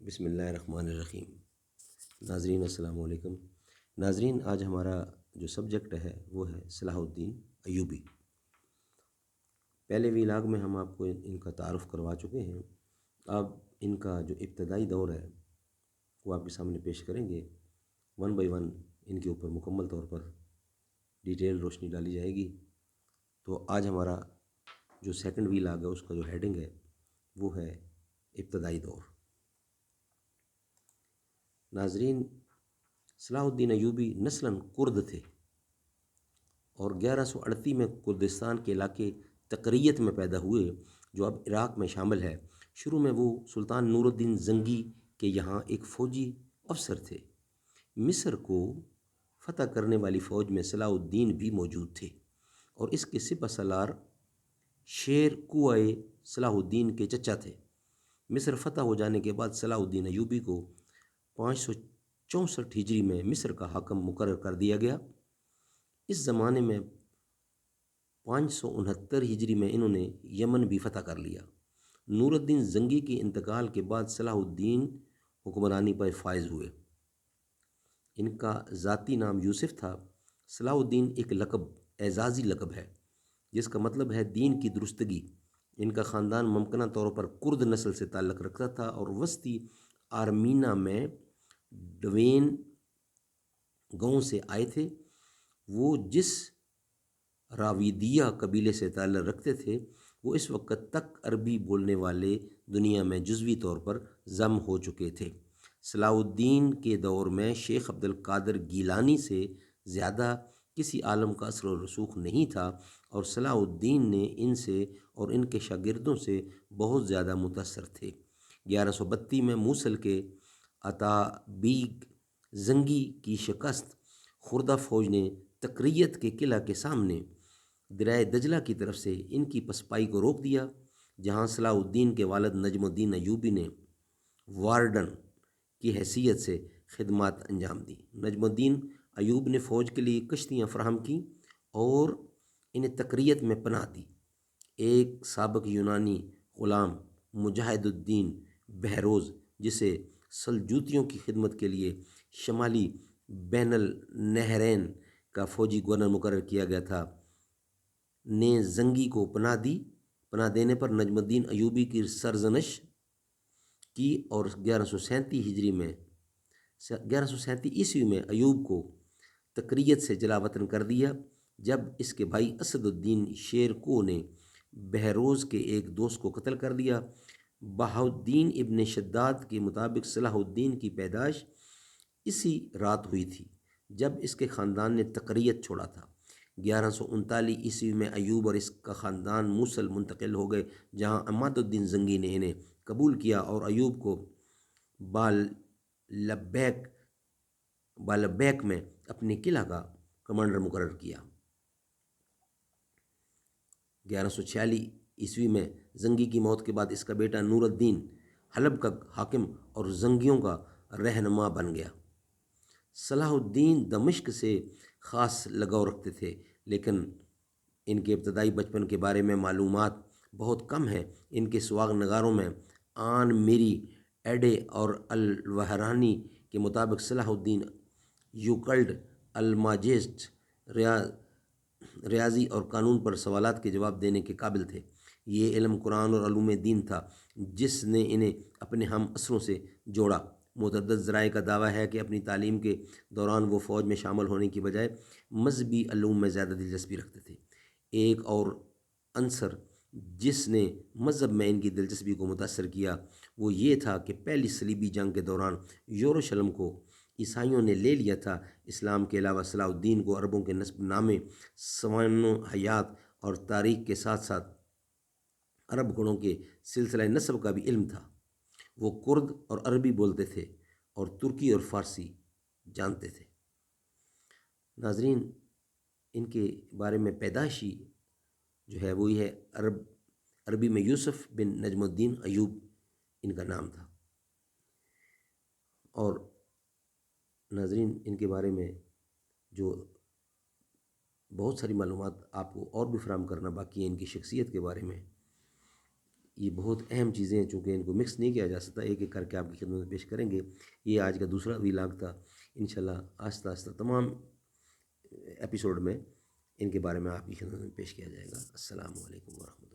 بسم اللہ الرحمن الرحیم۔ ناظرین السلام علیکم۔ ناظرین، آج ہمارا جو سبجیکٹ ہے وہ ہے صلاح الدین ایوبی۔ پہلے ویلاگ میں ہم آپ کو ان کا تعارف کروا چکے ہیں۔ اب ان کا جو ابتدائی دور ہے وہ آپ کے سامنے پیش کریں گے۔ ون بائی ون ان کے اوپر مکمل طور پر ڈیٹیل روشنی ڈالی جائے گی۔ تو آج ہمارا جو سیکنڈ ویلاگ ہے اس کا جو ہیڈنگ ہے وہ ہے ابتدائی دور۔ ناظرین، صلاح الدین ایوبی نسلاً کرد تھے اور 1138 میں کردستان کے علاقے تقریت میں پیدا ہوئے جو اب عراق میں شامل ہے۔ شروع میں وہ سلطان نور الدین زنگی کے یہاں ایک فوجی افسر تھے۔ مصر کو فتح کرنے والی فوج میں صلاح الدین بھی موجود تھے اور اس کے سپہ سالار شیر کوہ صلاح الدین کے چچا تھے۔ مصر فتح ہو جانے کے بعد صلاح الدین ایوبی کو 564 ہجری میں مصر کا حاکم مقرر کر دیا گیا۔ اس زمانے میں 569 ہجری میں انہوں نے یمن بھی فتح کر لیا۔ نور الدین زنگی کے انتقال کے بعد صلاح الدین حکمرانی پر فائز ہوئے۔ ان کا ذاتی نام یوسف تھا۔ صلاح الدین ایک لقب، اعزازی لقب ہے جس کا مطلب ہے دین کی درستگی۔ ان کا خاندان ممکنہ طور پر کرد نسل سے تعلق رکھتا تھا اور وسطی آرمینا میں ڈوین گاؤں سے آئے تھے۔ وہ جس راویدیہ قبیلے سے تعلق رکھتے تھے وہ اس وقت تک عربی بولنے والے دنیا میں جزوی طور پر ضم ہو چکے تھے۔ صلاح الدین کے دور میں شیخ عبد القادر گیلانی سے زیادہ کسی عالم کا اثر و رسوخ نہیں تھا اور صلاح الدین نے ان سے اور ان کے شاگردوں سے بہت زیادہ متاثر تھے۔ 1132 میں موصل کے عطابیگ زنگی کی شکست خوردہ فوج نے تقریت کے قلعہ کے سامنے دریائے دجلہ کی طرف سے ان کی پسپائی کو روک دیا، جہاں صلاح الدین کے والد نجم الدین ایوبی نے وارڈن کی حیثیت سے خدمات انجام دی۔ نجم الدین ایوب نے فوج کے لیے کشتیاں فراہم کیں اور انہیں تقریت میں پناہ دی۔ ایک سابق یونانی غلام مجاہد الدین بہروز، جسے سلجوقیوں کی خدمت کے لیے شمالی بین النہرین کا فوجی گورنر مقرر کیا گیا تھا، نے زنگی کو پناہ دی۔ پناہ دینے پر نجم الدین ایوبی کی سرزنش کی اور 1137 عیسوی میں ایوب کو تقریت سے جلا وطن کر دیا جب اس کے بھائی اسد الدین شیر کو نے بہروز کے ایک دوست کو قتل کر دیا۔ بہاؤالدین ابن شداد کے مطابق صلاح الدین کی پیدائش اسی رات ہوئی تھی جب اس کے خاندان نے تقریت چھوڑا تھا۔ 1139 عیسوی میں ایوب اور اس کا خاندان موصل منتقل ہو گئے، جہاں عماد الدین زنگی نے انہیں قبول کیا اور ایوب کو بالبیک میں اپنے قلعہ کا کمانڈر مقرر کیا۔ 1146 عیسوی میں زنگی کی موت کے بعد اس کا بیٹا نور الدین حلب کا حاکم اور زنگیوں کا رہنما بن گیا۔ صلاح الدین دمشق سے خاص لگاؤ رکھتے تھے، لیکن ان کے ابتدائی بچپن کے بارے میں معلومات بہت کم ہیں۔ ان کے سواگ نگاروں میں آن میری ایڈے اور الوہرانی کے مطابق صلاح الدین یوکلڈ الماجسٹ ریاضی اور قانون پر سوالات کے جواب دینے کے قابل تھے۔ یہ علم قرآن اور علوم دین تھا جس نے انہیں اپنے ہم عصروں سے جوڑا۔ متعدد ذرائع کا دعویٰ ہے کہ اپنی تعلیم کے دوران وہ فوج میں شامل ہونے کی بجائے مذہبی علوم میں زیادہ دلچسپی رکھتے تھے۔ ایک اور عنصر جس نے مذہب میں ان کی دلچسپی کو متاثر کیا وہ یہ تھا کہ پہلی صلیبی جنگ کے دوران یروشلم کو عیسائیوں نے لے لیا تھا۔ اسلام کے علاوہ صلاح الدین کو عربوں کے نسب نامے، سوانح حیات اور تاریخ کے ساتھ ساتھ عرب گھوڑوں کے سلسلہ نسب کا بھی علم تھا۔ وہ کرد اور عربی بولتے تھے اور ترکی اور فارسی جانتے تھے۔ ناظرین، ان کے بارے میں پیدائشی جو ہے وہی ہے عربی میں یوسف بن نجم الدین ایوب ان کا نام تھا۔ اور ناظرین، ان کے بارے میں جو بہت ساری معلومات آپ کو اور بھی فراہم کرنا باقی ہے ان کی شخصیت کے بارے میں۔ یہ بہت اہم چیزیں ہیں، چونکہ ان کو مکس نہیں کیا جا سکتا، ایک ایک کر کے آپ کی خدمت میں پیش کریں گے۔ یہ آج کا دوسرا ویلاگ تھا، انشاءاللہ آہستہ آہستہ تمام ایپیسوڈ میں ان کے بارے میں آپ کی خدمت میں پیش کیا جائے گا۔ السلام علیکم ورحمۃ اللہ۔